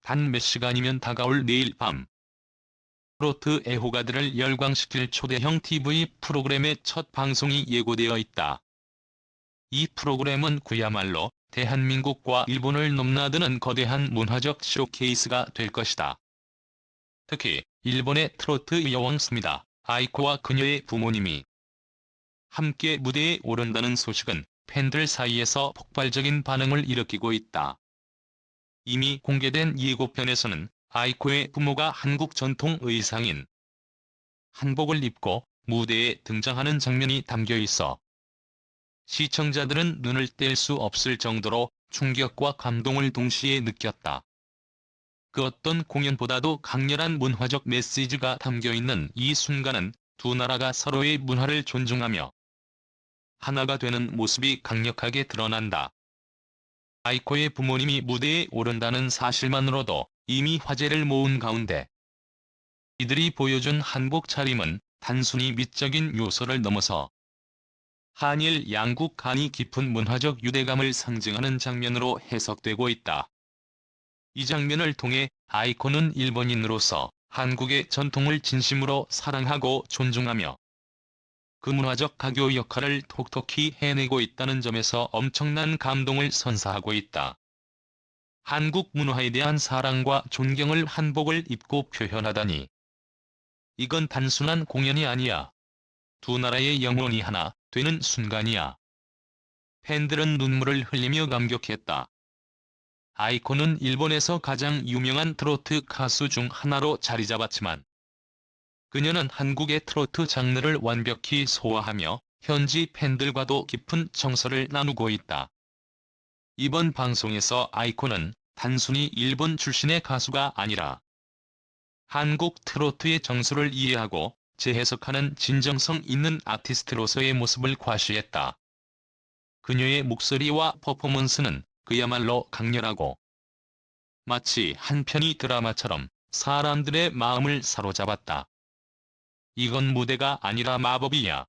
단 몇 시간이면 다가올 내일 밤. 트로트 애호가들을 열광시킬 초대형 TV 프로그램의 첫 방송이 예고되어 있다. 이 프로그램은 그야말로 대한민국과 일본을 넘나드는 거대한 문화적 쇼케이스가 될 것이다. 특히 일본의 트로트 여왕 스미다 아이코와 그녀의 부모님이 함께 무대에 오른다는 소식은 팬들 사이에서 폭발적인 반응을 일으키고 있다. 이미 공개된 예고편에서는 아이코의 부모가 한국 전통 의상인 한복을 입고 무대에 등장하는 장면이 담겨 있어 시청자들은 눈을 뗄 수 없을 정도로 충격과 감동을 동시에 느꼈다. 그 어떤 공연보다도 강렬한 문화적 메시지가 담겨 있는 이 순간은 두 나라가 서로의 문화를 존중하며 하나가 되는 모습이 강력하게 드러난다. 아이코의 부모님이 무대에 오른다는 사실만으로도 이미 화제를 모은 가운데 이들이 보여준 한복 차림은 단순히 미적인 요소를 넘어서 한일 양국 간이 깊은 문화적 유대감을 상징하는 장면으로 해석되고 있다. 이 장면을 통해 아이코는 일본인으로서 한국의 전통을 진심으로 사랑하고 존중하며 그 문화적 가교 역할을 톡톡히 해내고 있다는 점에서 엄청난 감동을 선사하고 있다. 한국 문화에 대한 사랑과 존경을 한복을 입고 표현하다니. 이건 단순한 공연이 아니야. 두 나라의 영혼이 하나 되는 순간이야. 팬들은 눈물을 흘리며 감격했다. 아이코는 일본에서 가장 유명한 트로트 가수 중 하나로 자리 잡았지만 그녀는 한국의 트로트 장르를 완벽히 소화하며 현지 팬들과도 깊은 정서를 나누고 있다. 이번 방송에서 아이코는 단순히 일본 출신의 가수가 아니라 한국 트로트의 정서를 이해하고 재해석하는 진정성 있는 아티스트로서의 모습을 과시했다. 그녀의 목소리와 퍼포먼스는 그야말로 강렬하고 마치 한 편의 드라마처럼 사람들의 마음을 사로잡았다. 이건 무대가 아니라 마법이야.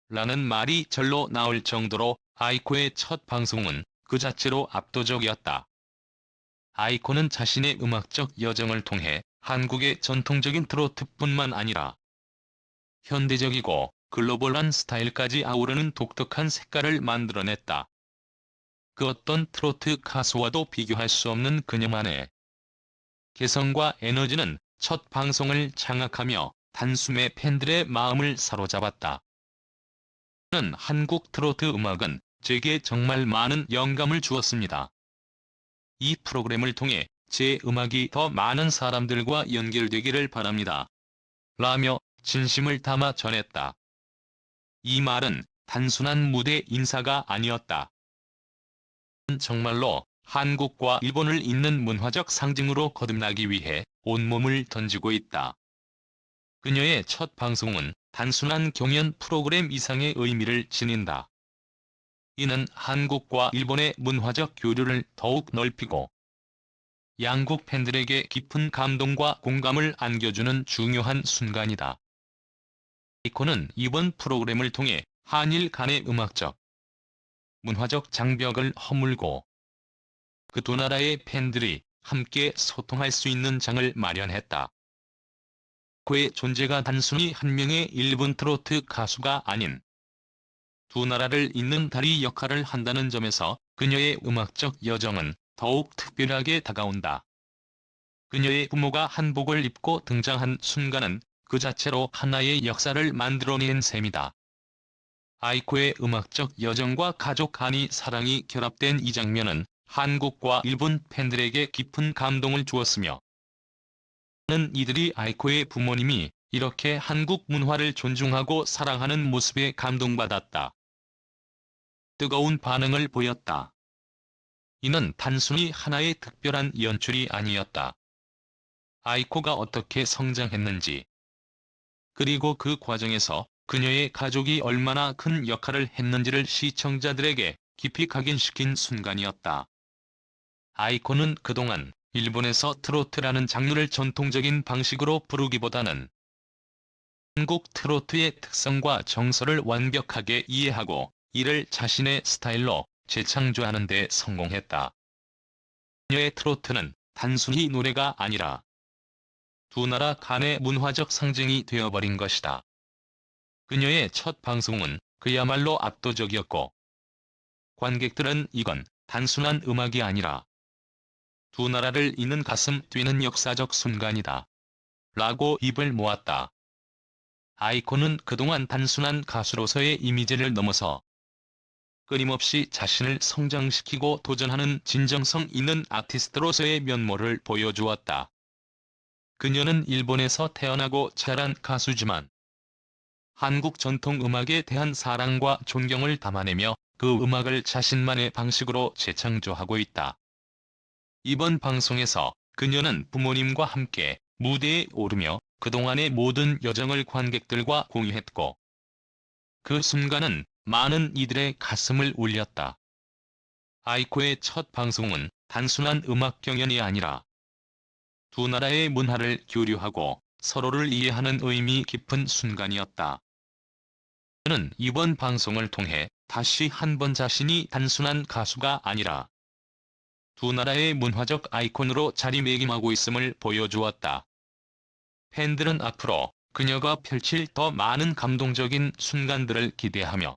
라는 말이 절로 나올 정도로 아이코의 첫 방송은 그 자체로 압도적이었다. 아이코는 자신의 음악적 여정을 통해 한국의 전통적인 트로트뿐만 아니라 현대적이고 글로벌한 스타일까지 아우르는 독특한 색깔을 만들어냈다. 그 어떤 트로트 가수와도 비교할 수 없는 그녀만의 개성과 에너지는 첫 방송을 장악하며 단숨에 팬들의 마음을 사로잡았다. 저는 한국 트로트 음악은 제게 정말 많은 영감을 주었습니다. 이 프로그램을 통해 제 음악이 더 많은 사람들과 연결되기를 바랍니다. 라며 진심을 담아 전했다. 이 말은 단순한 무대 인사가 아니었다. 정말로 한국과 일본을 잇는 문화적 상징으로 거듭나기 위해 온몸을 던지고 있다. 그녀의 첫 방송은 단순한 경연 프로그램 이상의 의미를 지닌다. 이는 한국과 일본의 문화적 교류를 더욱 넓히고 양국 팬들에게 깊은 감동과 공감을 안겨주는 중요한 순간이다. 아이코는 이번 프로그램을 통해 한일 간의 음악적, 문화적 장벽을 허물고 그 두 나라의 팬들이 함께 소통할 수 있는 장을 마련했다. 그의 존재가 단순히 한 명의 일본 트로트 가수가 아닌 두 나라를 잇는 다리 역할을 한다는 점에서 그녀의 음악적 여정은 더욱 특별하게 다가온다. 그녀의 부모가 한복을 입고 등장한 순간은 그 자체로 하나의 역사를 만들어낸 셈이다. 아이코의 음악적 여정과 가족 간의 사랑이 결합된 이 장면은 한국과 일본 팬들에게 깊은 감동을 주었으며 이들이 아이코의 부모님이 이렇게 한국 문화를 존중하고 사랑하는 모습에 감동받았다. 뜨거운 반응을 보였다. 이는 단순히 하나의 특별한 연출이 아니었다. 아이코가 어떻게 성장했는지, 그리고 그 과정에서 그녀의 가족이 얼마나 큰 역할을 했는지를 시청자들에게 깊이 각인시킨 순간이었다. 아이코는 그동안 일본에서 트로트라는 장르를 전통적인 방식으로 부르기보다는 한국 트로트의 특성과 정서를 완벽하게 이해하고 이를 자신의 스타일로 재창조하는 데 성공했다. 그녀의 트로트는 단순히 노래가 아니라 두 나라 간의 문화적 상징이 되어버린 것이다. 그녀의 첫 방송은 그야말로 압도적이었고, 관객들은 이건 단순한 음악이 아니라 두 나라를 잇는 가슴 뛰는 역사적 순간이다 라고 입을 모았다. 아이콘은 그동안 단순한 가수로서의 이미지를 넘어서 끊임없이 자신을 성장시키고 도전하는 진정성 있는 아티스트로서의 면모를 보여주었다. 그녀는 일본에서 태어나고 자란 가수지만 한국 전통 음악에 대한 사랑과 존경을 담아내며 그 음악을 자신만의 방식으로 재창조하고 있다. 이번 방송에서 그녀는 부모님과 함께 무대에 오르며 그동안의 모든 여정을 관객들과 공유했고, 그 순간은 많은 이들의 가슴을 울렸다. 아이코의 첫 방송은 단순한 음악 경연이 아니라 두 나라의 문화를 교류하고 서로를 이해하는 의미 깊은 순간이었다. 그는 이번 방송을 통해 다시 한번 자신이 단순한 가수가 아니라 두 나라의 문화적 아이콘으로 자리매김하고 있음을 보여주었다. 팬들은 앞으로 그녀가 펼칠 더 많은 감동적인 순간들을 기대하며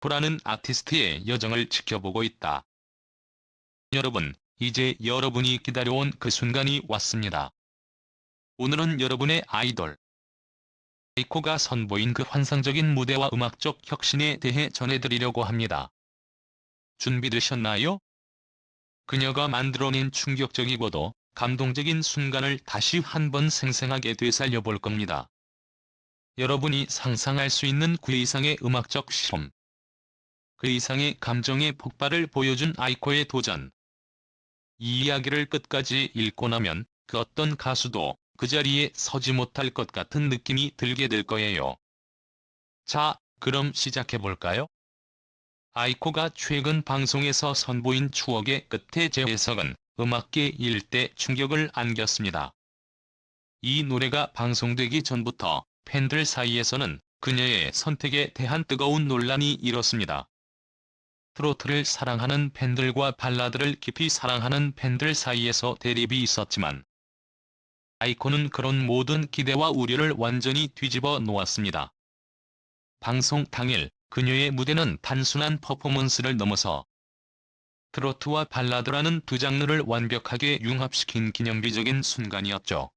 라는 아티스트의 여정을 지켜보고 있다. 여러분, 이제 여러분이 기다려온 그 순간이 왔습니다. 오늘은 여러분의 아이돌 아이코가 선보인 그 환상적인 무대와 음악적 혁신에 대해 전해드리려고 합니다. 준비되셨나요? 그녀가 만들어낸 충격적이고도 감동적인 순간을 다시 한번 생생하게 되살려 볼 겁니다. 여러분이 상상할 수 있는 그 이상의 음악적 실험, 그 이상의 감정의 폭발을 보여준 아이코의 도전. 이 이야기를 끝까지 읽고 나면 그 어떤 가수도 그 자리에 서지 못할 것 같은 느낌이 들게 될 거예요. 자, 그럼 시작해볼까요? 아이코가 최근 방송에서 선보인 추억의 끝에 제 해석은 음악계 일대 충격을 안겼습니다. 이 노래가 방송되기 전부터 팬들 사이에서는 그녀의 선택에 대한 뜨거운 논란이 일었습니다. 트로트를 사랑하는 팬들과 발라드를 깊이 사랑하는 팬들 사이에서 대립이 있었지만 아이콘은 그런 모든 기대와 우려를 완전히 뒤집어 놓았습니다. 방송 당일 그녀의 무대는 단순한 퍼포먼스를 넘어서 트로트와 발라드라는 두 장르를 완벽하게 융합시킨 기념비적인 순간이었죠.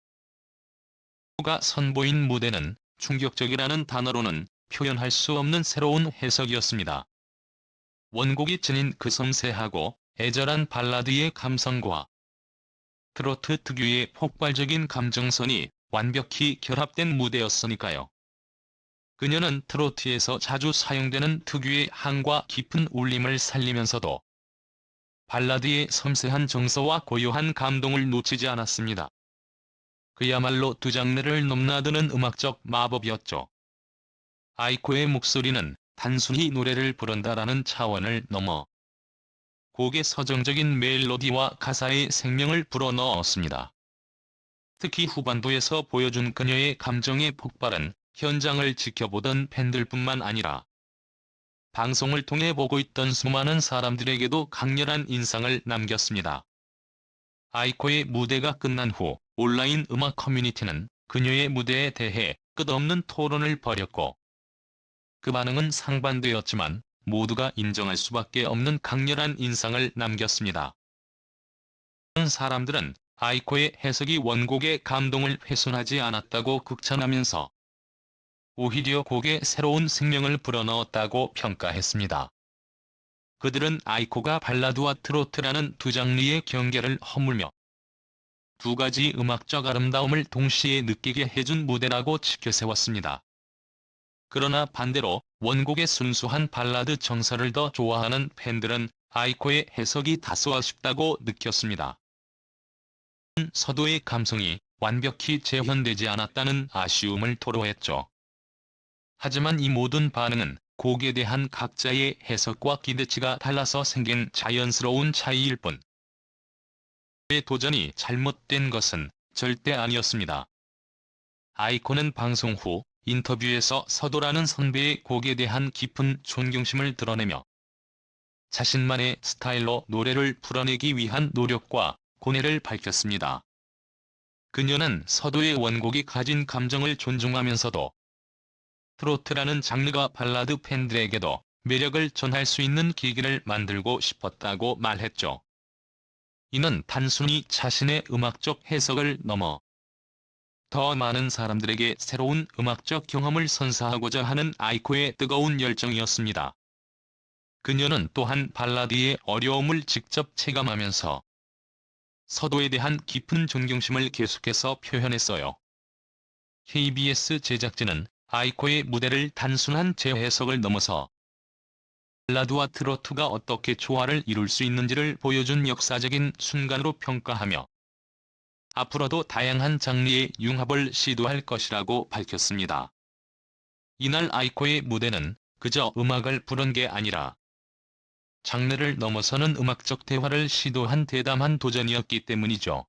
그가 선보인 무대는 충격적이라는 단어로는 표현할 수 없는 새로운 해석이었습니다. 원곡이 지닌 그 섬세하고 애절한 발라드의 감성과 트로트 특유의 폭발적인 감정선이 완벽히 결합된 무대였으니까요. 그녀는 트로트에서 자주 사용되는 특유의 한과 깊은 울림을 살리면서도 발라드의 섬세한 정서와 고요한 감동을 놓치지 않았습니다. 그야말로 두 장르를 넘나드는 음악적 마법이었죠. 아이코의 목소리는 단순히 노래를 부른다라는 차원을 넘어 곡의 서정적인 멜로디와 가사에 생명을 불어넣었습니다. 특히 후반부에서 보여준 그녀의 감정의 폭발은 현장을 지켜보던 팬들뿐만 아니라 방송을 통해 보고 있던 수많은 사람들에게도 강렬한 인상을 남겼습니다. 아이코의 무대가 끝난 후 온라인 음악 커뮤니티는 그녀의 무대에 대해 끝없는 토론을 벌였고, 그 반응은 상반되었지만 모두가 인정할 수밖에 없는 강렬한 인상을 남겼습니다. 많은 사람들은 아이코의 해석이 원곡의 감동을 훼손하지 않았다고 극찬하면서 오히려 곡에 새로운 생명을 불어넣었다고 평가했습니다. 그들은 아이코가 발라드와 트로트라는 두 장르의 경계를 허물며 두 가지 음악적 아름다움을 동시에 느끼게 해준 무대라고 지켜세웠습니다. 그러나 반대로 원곡의 순수한 발라드 정서를 더 좋아하는 팬들은 아이코의 해석이 다소 아쉽다고 느꼈습니다. 서도의 감성이 완벽히 재현되지 않았다는 아쉬움을 토로했죠. 하지만 이 모든 반응은 곡에 대한 각자의 해석과 기대치가 달라서 생긴 자연스러운 차이일 뿐. 그의 도전이 잘못된 것은 절대 아니었습니다. 아이콘은 방송 후 인터뷰에서 서도라는 선배의 곡에 대한 깊은 존경심을 드러내며 자신만의 스타일로 노래를 풀어내기 위한 노력과 고뇌를 밝혔습니다. 그녀는 서도의 원곡이 가진 감정을 존중하면서도 트로트라는 장르가 발라드 팬들에게도 매력을 전할 수 있는 계기를 만들고 싶었다고 말했죠. 이는 단순히 자신의 음악적 해석을 넘어 더 많은 사람들에게 새로운 음악적 경험을 선사하고자 하는 아이코의 뜨거운 열정이었습니다. 그녀는 또한 발라드의 어려움을 직접 체감하면서 서도에 대한 깊은 존경심을 계속해서 표현했어요. KBS 제작진은 아이코의 무대를 단순한 재해석을 넘어서 발라드와 트로트가 어떻게 조화를 이룰 수 있는지를 보여준 역사적인 순간으로 평가하며 앞으로도 다양한 장르의 융합을 시도할 것이라고 밝혔습니다. 이날 아이코의 무대는 그저 음악을 부른 게 아니라 장르를 넘어서는 음악적 대화를 시도한 대담한 도전이었기 때문이죠.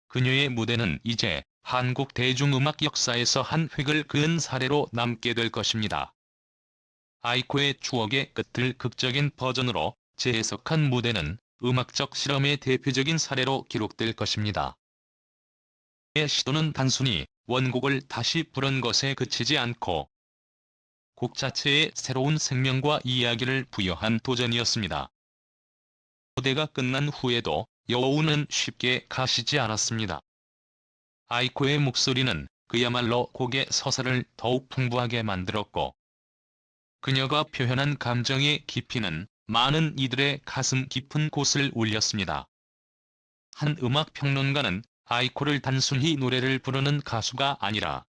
그녀의 무대는 이제 한국 대중음악 역사에서 한 획을 그은 사례로 남게 될 것입니다. 아이코의 추억의 끝을 극적인 버전으로 재해석한 무대는 음악적 실험의 대표적인 사례로 기록될 것입니다. 의 시도는 단순히 원곡을 다시 부른 것에 그치지 않고 곡 자체에 새로운 생명과 이야기를 부여한 도전이었습니다. 무대가 끝난 후에도 여우는 쉽게 가시지 않았습니다. 아이코의 목소리는 그야말로 곡의 서사를 더욱 풍부하게 만들었고 그녀가 표현한 감정의 깊이는 많은 이들의 가슴 깊은 곳을 울렸습니다. 한 음악평론가는 아이코를 단순히 노래를 부르는 가수가 아니라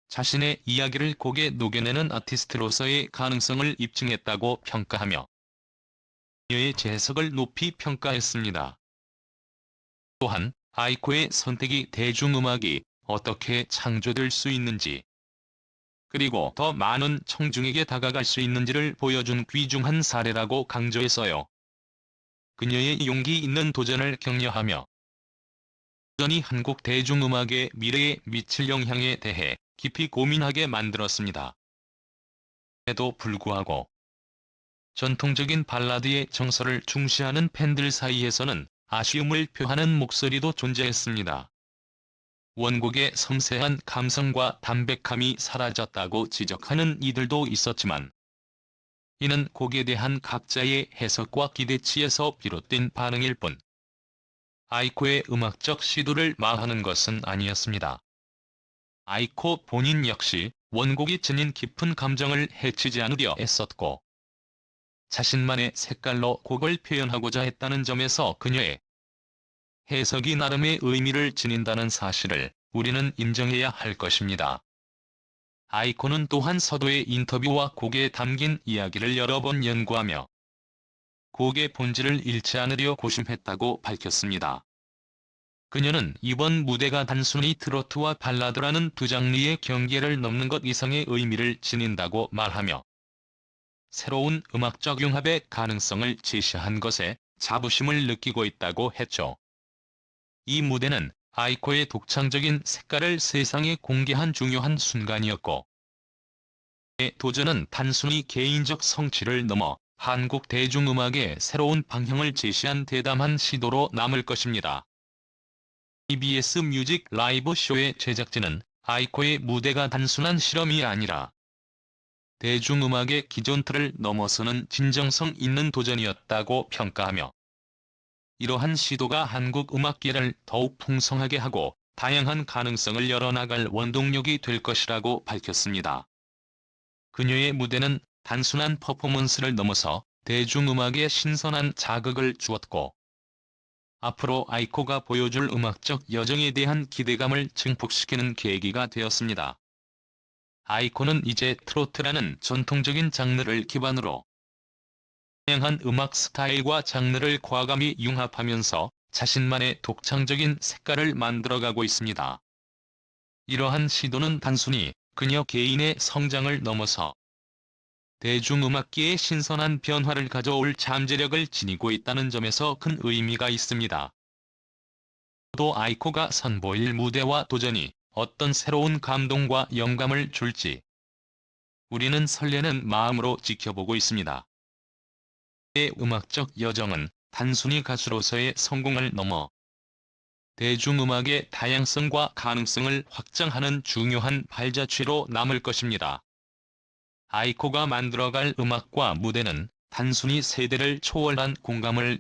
자신의 이야기를 곡에 녹여내는 아티스트로서의 가능성을 입증했다고 평가하며 그녀의 재해석을 높이 평가했습니다. 또한 아이코의 선택이 대중음악이 어떻게 창조될 수 있는지 그리고 더 많은 청중에게 다가갈 수 있는지를 보여준 귀중한 사례라고 강조했어요. 그녀의 용기 있는 도전을 격려하며 여전히 한국 대중음악의 미래에 미칠 영향에 대해 깊이 고민하게 만들었습니다. 에도 불구하고 전통적인 발라드의 정서를 중시하는 팬들 사이에서는 아쉬움을 표하는 목소리도 존재했습니다. 원곡의 섬세한 감성과 담백함이 사라졌다고 지적하는 이들도 있었지만 이는 곡에 대한 각자의 해석과 기대치에서 비롯된 반응일 뿐 아이코의 음악적 시도를 마하는 것은 아니었습니다. 아이코 본인 역시 원곡이 지닌 깊은 감정을 해치지 않으려 애썼고 자신만의 색깔로 곡을 표현하고자 했다는 점에서 그녀의 해석이 나름의 의미를 지닌다는 사실을 우리는 인정해야 할 것입니다. 아이코는 또한 서도의 인터뷰와 곡에 담긴 이야기를 여러 번 연구하며 곡의 본질을 잃지 않으려 고심했다고 밝혔습니다. 그녀는 이번 무대가 단순히 트로트와 발라드라는 두 장르의 경계를 넘는 것 이상의 의미를 지닌다고 말하며 새로운 음악적 융합의 가능성을 제시한 것에 자부심을 느끼고 있다고 했죠. 이 무대는 아이코의 독창적인 색깔을 세상에 공개한 중요한 순간이었고 그의 도전은 단순히 개인적 성취를 넘어 한국 대중음악의 새로운 방향을 제시한 대담한 시도로 남을 것입니다. KBS 뮤직 라이브 쇼의 제작진은 아이코의 무대가 단순한 실험이 아니라 대중음악의 기존 틀을 넘어서는 진정성 있는 도전이었다고 평가하며 이러한 시도가 한국 음악계를 더욱 풍성하게 하고 다양한 가능성을 열어나갈 원동력이 될 것이라고 밝혔습니다. 그녀의 무대는 단순한 퍼포먼스를 넘어서 대중음악에 신선한 자극을 주었고 앞으로 아이코가 보여줄 음악적 여정에 대한 기대감을 증폭시키는 계기가 되었습니다. 아이코는 이제 트로트라는 전통적인 장르를 기반으로 다양한 음악 스타일과 장르를 과감히 융합하면서 자신만의 독창적인 색깔을 만들어가고 있습니다. 이러한 시도는 단순히 그녀 개인의 성장을 넘어서 대중음악계의 신선한 변화를 가져올 잠재력을 지니고 있다는 점에서 큰 의미가 있습니다. 또 아이코가 선보일 무대와 도전이 어떤 새로운 감동과 영감을 줄지 우리는 설레는 마음으로 지켜보고 있습니다. 그의 음악적 여정은 단순히 가수로서의 성공을 넘어 대중음악의 다양성과 가능성을 확장하는 중요한 발자취로 남을 것입니다. 아이코가 만들어갈 음악과 무대는 단순히 세대를 초월한 공감을